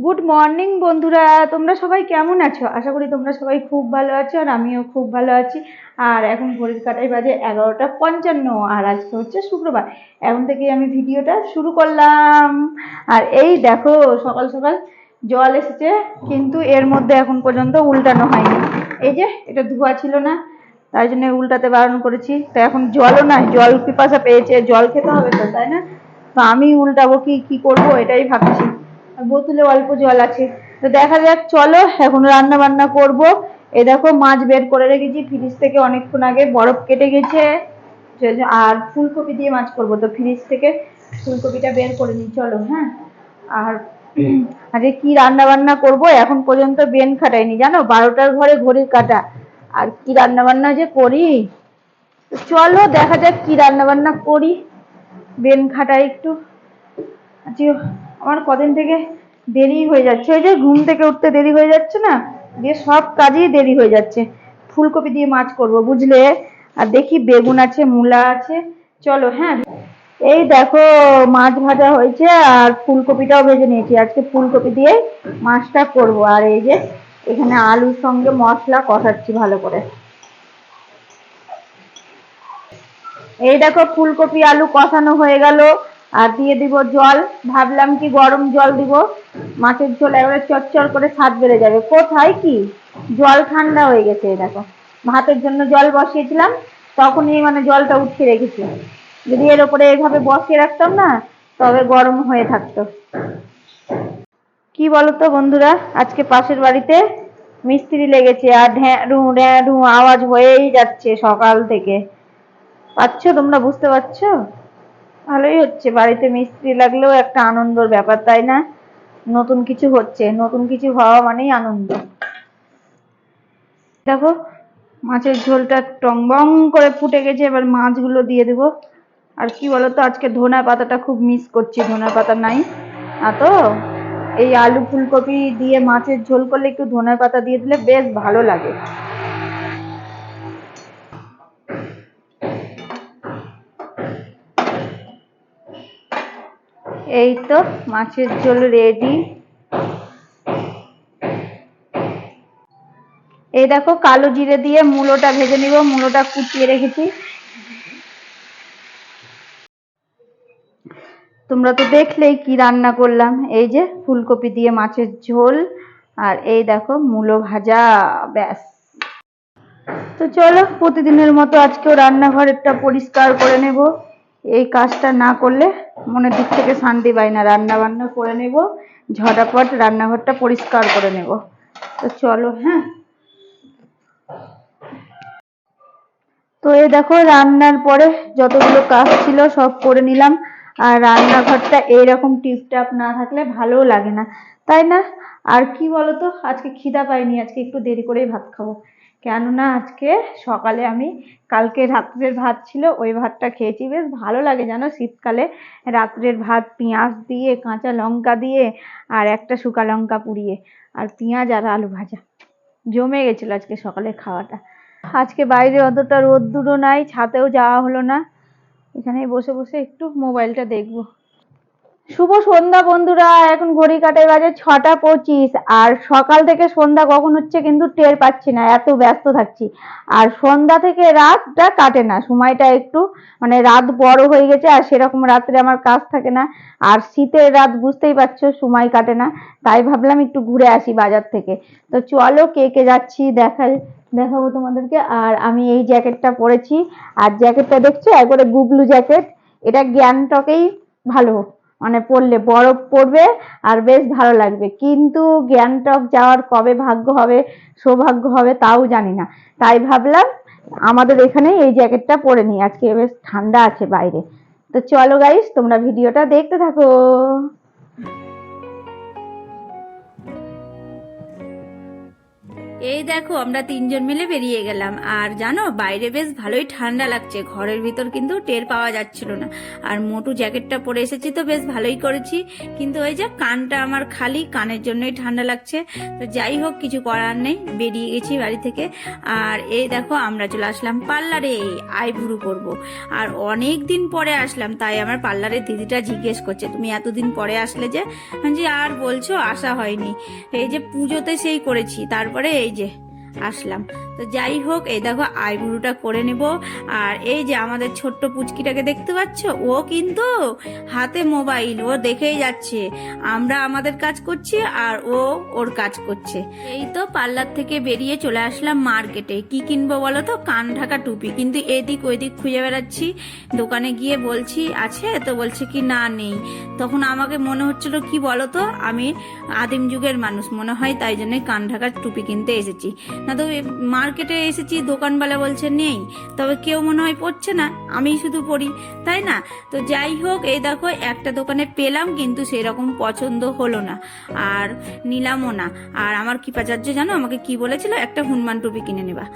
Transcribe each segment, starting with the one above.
Good morning বন্ধুরা, তোমরা সবাই কেমন আছো? আশা করি তোমরা সবাই খুব ভালো আছো, আর আমিও খুব ভালো আছি। আর এখন ঘড়ির কাঁটায় বাজে 11টা 55, আর আজকে হচ্ছে শুক্রবার। এখন থেকেই আমি ভিডিওটা শুরু করলাম। আর এই দেখো, সকাল সকাল জল এসেছে, কিন্তু এর মধ্যে এখন পর্যন্ত উল্টানো হয়নি। এই যে এটা ধোয়া ছিল না, তাই জন্য উল্টাতে বারণ করেছি। তো এখন জলও নাই, জল পিপাসা পেয়েছে, জল খেতে হবে তো, তাই না? তো আমি উল্টাবো কি করবো এটাই ভাবছি। বোতলে অল্প জল আছে, তো দেখা যাক। চলো এখন রান্না বান্না করব। এই দেখো মাছ বের করে রেখেছি ফ্রিজ থেকে, অনেকক্ষণ আগে বরফ কেটে গেছে। আর ফুলকপি দিয়ে মাছ করব, তো ফ্রিজ থেকে ফুলকপিটা বের করে নিই। চলো, হ্যাঁ। আর আজকে কি রান্না বান্না করব এখন পর্যন্ত বেন খাটাইনি, জানো, 12টার ঘরে ঘড়ির কাটা। আর কি রান্না বান্না যে করি, চলো দেখা যাক কি রান্না বান্না করি। বেন খাটাই একটু। আজকে আমার কদিন থেকে দেরি হয়ে যাচ্ছে, ওই যে ঘুম থেকে উঠতে দেরি হয়ে যাচ্ছে না, দিয়ে সব কাজেই দেরি হয়ে যাচ্ছে। ফুলকপি দিয়ে মাছ করব, বুঝলে। আর দেখি বেগুন আছে, মূলা আছে। চলো, হ্যাঁ। এই দেখো মাছ ভাজা হয়েছে, আর ফুলকপিটাও ভেজে নিয়েছি। আজকে ফুলকপি দিয়ে মাছটা করব। আর এই যে এখানে আলুর সঙ্গে মশলা কষাচ্ছি ভালো করে। এই দেখো ফুলকপি আলু কষানো হয়ে গেল, আর দিয়ে দিব জল। ভাবলাম কি গরম জল দিব, মাছের ঝোল একেবারে চচ্চর করে স্বাদ বেড়ে যাবে। কোথায় কি, জল ঠান্ডা হয়ে গেছে। এই দেখো ভাতের জন্য জল বসিয়েছিলাম, তখনই মানে জলটা উঠিয়ে রেখেছি। যদি এর উপরে এইভাবে বসিয়ে রাখতাম না, তবে গরম হয়ে থাকতো। কি বলতো বন্ধুরা, আজকে পাশের বাড়িতে মিস্ত্রি লেগেছে, আর ঢ্যাঁড়ু ঢ্যাঁড়ু আওয়াজ হয়েই যাচ্ছে সকাল থেকে। পাচ্ছো, তোমরা বুঝতে পারছো? ভালোই হচ্ছে, বাড়িতে মিস্ত্রি লাগলেও একটা আনন্দের ব্যাপার, তাই না? নতুন কিছু হচ্ছে, নতুন কিছু হওয়া মানেই আনন্দ। দেখো মাছের ঝোলটা টংবং করে ফুটে গেছে, এবার মাছগুলো দিয়ে দেবো। আর কি বলতো, আজকে ধনে পাতাটা খুব মিস করছি, ধনে পাতা নাই। তো এই আলু ফুলকপি দিয়ে মাছের ঝোল করলে একটু ধনে পাতা দিয়ে দিলে বেশ ভালো লাগে। এই তো মাছের ঝোল রেডি। এই দেখো কালো জিরে দিয়ে মূলোটা ভেজে নিব, মূলোটা কুচিয়ে রেখেছি। তোমরা তো দেখলেই কি রান্না করলাম, এই যে ফুলকপি দিয়ে মাছের ঝোল, আর এই দেখো মূলো ভাজা, ব্যাস। তো চলো প্রতিদিনের মতো আজকেও রান্নাঘরটা পরিষ্কার করে নেব। এই কাজটা না করলে মনের দিক থেকে শান্তি পাই না। রান্না বান্না করে নেব, ঝটাপট রান্নাঘরটা পরিষ্কার করে নেব। তো চলো, হ্যাঁ। তো এই দেখো রান্নার পরে যতগুলো কাজ ছিল সব করে নিলাম। আর রান্নাঘরটা এইরকম টিপটাপ না থাকলে ভালোও লাগে না, তাই না? আর কি বলতো, আজকে খিদা পাইনি, আজকে একটু দেরি করেই ভাত খাবো। কেননা আজকে সকালে আমি কালকে রাত্রের ভাত ছিল, ওই ভাতটা খেয়েছি। বেশ ভালো লাগে জানো, শীতকালে রাত্রের ভাত পেঁয়াজ দিয়ে, কাঁচা লঙ্কা দিয়ে, আর একটা শুকা লঙ্কা পুড়িয়ে, আর পেঁয়াজ আর আলু ভাজা। জমে গেছিল আজকে সকালের খাওয়াটা। আজকে বাইরে অতটা রোদ্দুরও নাই, ছাতেও যাওয়া হলো না, এখানেই বসে বসে একটু মোবাইলটা দেখবো। শুভ সন্ধ্যা বন্ধুরা, এখন ঘড়ি কাটায় বাজে 6টা 25, আর সকাল থেকে সন্ধ্যা কখন হচ্ছে কিন্তু টের পাচ্ছি না, এত ব্যস্ত থাকছি। আর সন্ধ্যা থেকে রাতটা কাটে না, সময়টা একটু মানে রাত বড় হয়ে গেছে, আর সেরকম রাত্রে আমার কাজ থাকে না। আর শীতের রাত বুঝতেই পারছো, সময় কাটে না। তাই ভাবলাম একটু ঘুরে আসি বাজার থেকে। তো চলো কে কে যাচ্ছি দেখাবো তোমাদেরকে। আর আমি এই জ্যাকেটটা পরেছি, আর জ্যাকেটটা দেখছো একবারে গুবলু জ্যাকেট। এটা গ্যাংটকেই ভালো, মানে পড়লে বরফ পড়বে আর বেশ ভালো লাগবে। কিন্তু গ্যাংটক যাওয়ার কবে ভাগ্য হবে, সৌভাগ্য হবে তাও জানি না। তাই ভাবলাম আমাদের এখানে এই জ্যাকেটটা পরে নিই, আজকে বেশ ঠান্ডা আছে বাইরে। তো চলো গাইস, তোমরা ভিডিওটা দেখতে থাকো। এই দেখো আমরা তিনজন মিলে বেরিয়ে গেলাম, আর জানো বাইরে বেশ ভালোই ঠান্ডা লাগছে, ঘরের ভিতর কিন্তু টের পাওয়া যাচ্ছিল না। আর মোটু জ্যাকেটটা পরে এসেছি তো বেশ ভালোই করেছি, কিন্তু ওই যে কানটা আমার খালি, কানের জন্যই ঠান্ডা লাগছে। তো যাই হোক, কিছু করার নেই, বেরিয়ে গেছি বাড়ি থেকে। আর এই দেখো আমরা চলে আসলাম পার্লারে আইব্রু করব। আর অনেক দিন পরে আসলাম, তাই আমার পার্লারের দিদিটা জিজ্ঞেস করছে তুমি এতদিন পরে আসলে যে? যে আর বলছো, আসা হয়নি, এই যে পুজোতে সেই করেছি, তারপরে এই যে আসলাম। তো যাই হোক, এই দেখো আইব্রুটা করে নেব। আর এই যে আমাদের ছোট্ট পুচকিটাকে দেখতে পাচ্ছ, ও কিন্তু হাতে মোবাইল, ও দেখেই যাচ্ছে আমরা আমাদের কাজ করছি আর ও ওর কাজ করছে। এই তো পার্লার থেকে বেরিয়ে চলে আসলাম মার্কেটে। কি কিনবো বলো তো? কান ঢাকা টুপি, কিন্তু এদিক ওইদিক খুঁজে বেড়াচ্ছি। দোকানে গিয়ে বলছি আছে, তো বলছে কি না নেই। তখন আমাকে মনে হচ্ছিল কি বলো তো, আমি আদিম যুগের মানুষ মনে হয়, তাই জন্যই কান ঢাকার টুপি কিনতে এসেছি। না তো মার্কেটে এসেছি, দোকানওয়ালা বলছে নেই, তবে কেউ মনে হয় পড়ছে না, আমি শুধু পড়ি, তাই না? তো যাই হোক, এই দেখো একটা দোকানে পেলাম, কিন্তু সেরকম পছন্দ হলো না, আর নিলামও না। আর আমার কৃপাচার্য জানো আমাকে কি বলেছিল, একটা হনুমান টুপি কিনে নেবা।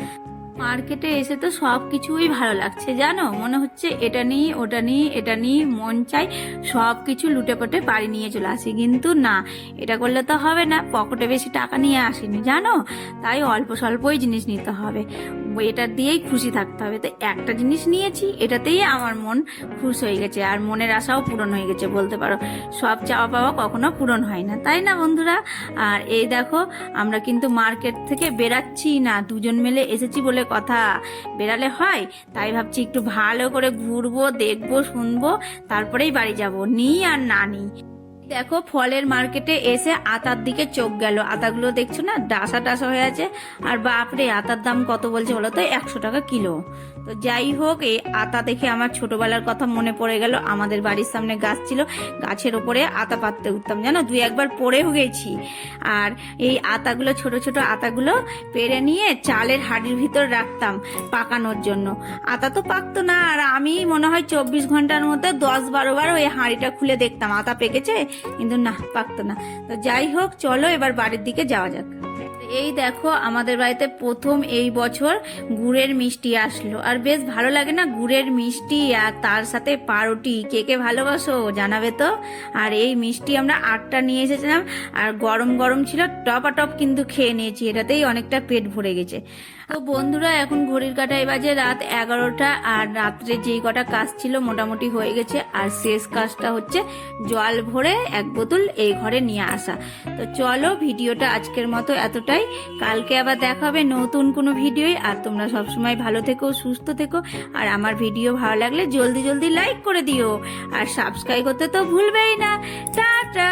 মার্কেটে এসে তো সব কিছুই ভালো লাগছে জানো, মনে হচ্ছে এটা নিই ওটা নিই, এটা নিই, মন চাই সব কিছু লুটে পটে বাড়ি নিয়ে চলে আসি। কিন্তু না, এটা করলে তো হবে না, পকেটে বেশি টাকা নিয়ে আসিনি জানো, তাই অল্প স্বল্পই জিনিস নিতে হবে, এটা দিয়েই খুশি থাকতে হবে। তো একটা জিনিস নিয়েছি, এটাতেই আমার মন খুশ হয়ে গেছে, আর মনের আশাও পূরণ হয়ে গেছে বলতে পারো। সব চাওয়া পাওয়া কখনো পূরণ হয় না, তাই না বন্ধুরা? আর এই দেখো আমরা কিন্তু মার্কেট থেকে বেরাচ্ছি না, দুজন মিলে এসেছি বলে কথা, বেরালে হয়? তাই ভাবছি একটু ভালো করে ঘুরবো, দেখবো, শুনবো, তারপরেই বাড়ি যাব, নিই আর না নিই। দেখো ফলের মার্কেটে এসে আতার দিকে চোখ গেল, আতাগুলো দেখছো না ডাসা ডাসা হয়ে আছে, আর বাপরে আতার দাম কত বলছে বলো তো, 100 টাকা কিলো। তো যাই হোক, এই আতা দেখে আমার ছোটবেলার কথা মনে পড়ে গেল। আমাদের বাড়ির সামনে গাছ ছিল, গাছের ওপরে আতা পাততে উঠতাম জানো, দুই একবার পড়েও গেছি। আর এই আতাগুলো, ছোট ছোট আতাগুলো পেরে নিয়ে চালের হাঁড়ির ভিতর রাখতাম পাকানোর জন্য। আতা তো পাকতো না, আর আমি মনে হয় 24 ঘন্টার মধ্যে 10-12 বার ওই হাঁড়িটা খুলে দেখতাম আতা পেকেছে, কিন্তু না, পাকতো না। তো যাই হোক, চলো এবার বাড়ির দিকে যাওয়া যাক। এই দেখো আমাদের বাড়িতে প্রথম এই বছর গুড়ের মিষ্টি আসলো, আর বেশ ভালো লাগে না গুড়ের মিষ্টি, আর তার সাথে পাউরুটি। কে কে ভালোবাসো জানাবে তো। আর এই মিষ্টি আমরা 8টা নিয়ে এসেছিলাম, আর গরম গরম ছিল, টপাটপ কিন্তু খেয়ে নিয়েছি, এটাতেই অনেকটা পেট ভরে গেছে। তো বন্ধুরা, এখন ঘড়ির কাঁটায় বাজে রাত 11টা, আর রাত্রে যেই কটা কাজ ছিল মোটামুটি হয়ে গেছে। আর শেষ কাজটা হচ্ছে জল ভরে 1 বোতল এই ঘরে নিয়ে আসা। তো চলো, ভিডিওটা আজকের মতো এতটাই, কালকে আবার দেখা হবে নতুন কোনো ভিডিও। আর তোমরা সবসময় ভালো থেকো, সুস্থ থেকো, আর আমার ভিডিও ভালো লাগলে জলদি জলদি লাইক করে দিও, আর সাবস্ক্রাইব করতে তো ভুলবেই না। টাটা।